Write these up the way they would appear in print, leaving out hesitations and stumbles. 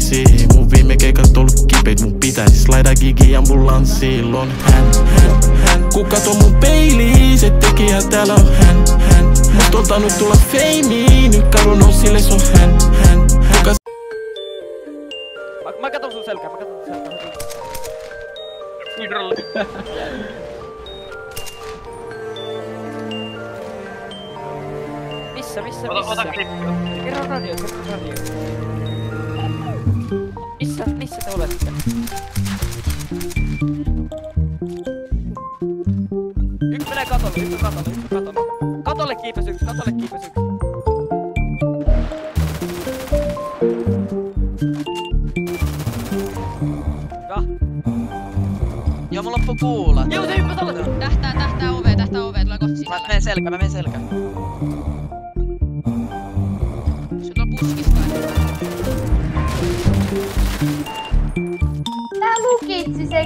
tanssiin. Mun viime keikat ollut kipeit, mun pitäisi slaida gigi ambulanssiin. On hän. Ku kato mun peiliin, se tekijä täällä on hän. Mut on tainnut tulla feimiin, nyt kadun on sille se on hän. Mä katon sun selkää, Hydrolle. Missä? Ota klippiä. Kerro radio. Missä te olette? Yksi menee katolle. Katolle kiipes yksi. Joo, mulla loppu kuulla. Joo, se hyppäs alle! Tähtää OV, tulee kohta sisään. Mä menen selkä. Sulla on puskis kai. Tää lukitsi se.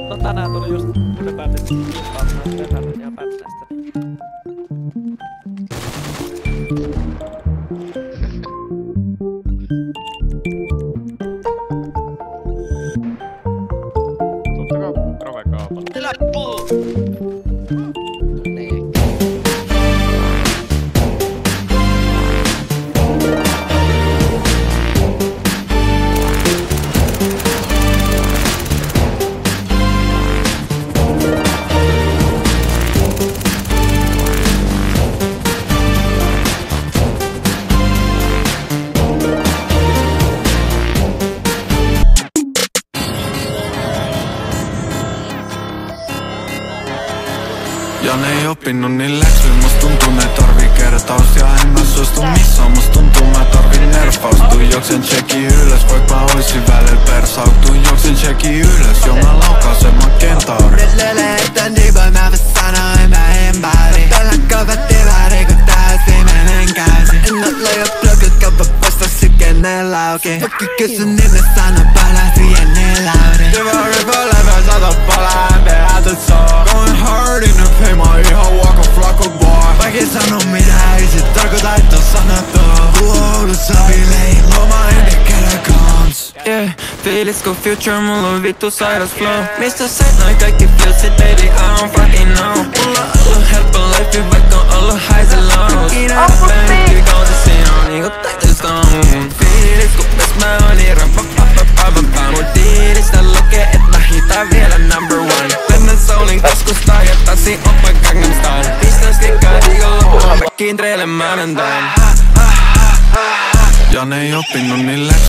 No tänään tuli just, kun me päätettiin kiippaamaan ihan pätsästä. Tuttakaa Rove-kaupalla. Läppuu! Ja ne ei oppinut niin läksyy, must tuntuu ne tarvii kertaus. Ja en mä suostu missään, must tuntuu mä tarvin nerfaus. Juoksen checki ylös, voit mä oisin välillä persautu. Juoksen checki ylös, joo mä laukaasen mä kentauri. Nyt lelehtän diiboin mä vas sanoin mä embari. Tällä kovat tivari kun taas viimeinen käsi. En oo loja blogit kava posta sykenellä auki. Fucki kysy nimen sano palaa siihen nelauri. Divari polven sata palaa peatut soo. Going hard in the pain, mä ihan walk a flock of boy. Vaikin sano mitä ei sit tarkoita et oo sanottu. Kuoulussa bileihin loma ennen kerran comes. Yeah, fiilis ku future, mulla on vittu sairas flow. Mistä sait noi kaikki feelsit, baby, I don't fucking know. Mulla on ollut helppo life, vaikka on ollut highs and lows. Ikinä bänkki kautta siinä on niinku taiteesta mun. Fiilis ku pes mä oon niin rapapapapapapapa. Mun diilistä lukee, et mä hitaan vielä number one. Lennän soulin kaskusta ja tassi oppa Gangnam Style. Pistän skikkaa viikonloppuna, vaikkiin treille maanantain. Ja ne ei oppinut niin läksyy.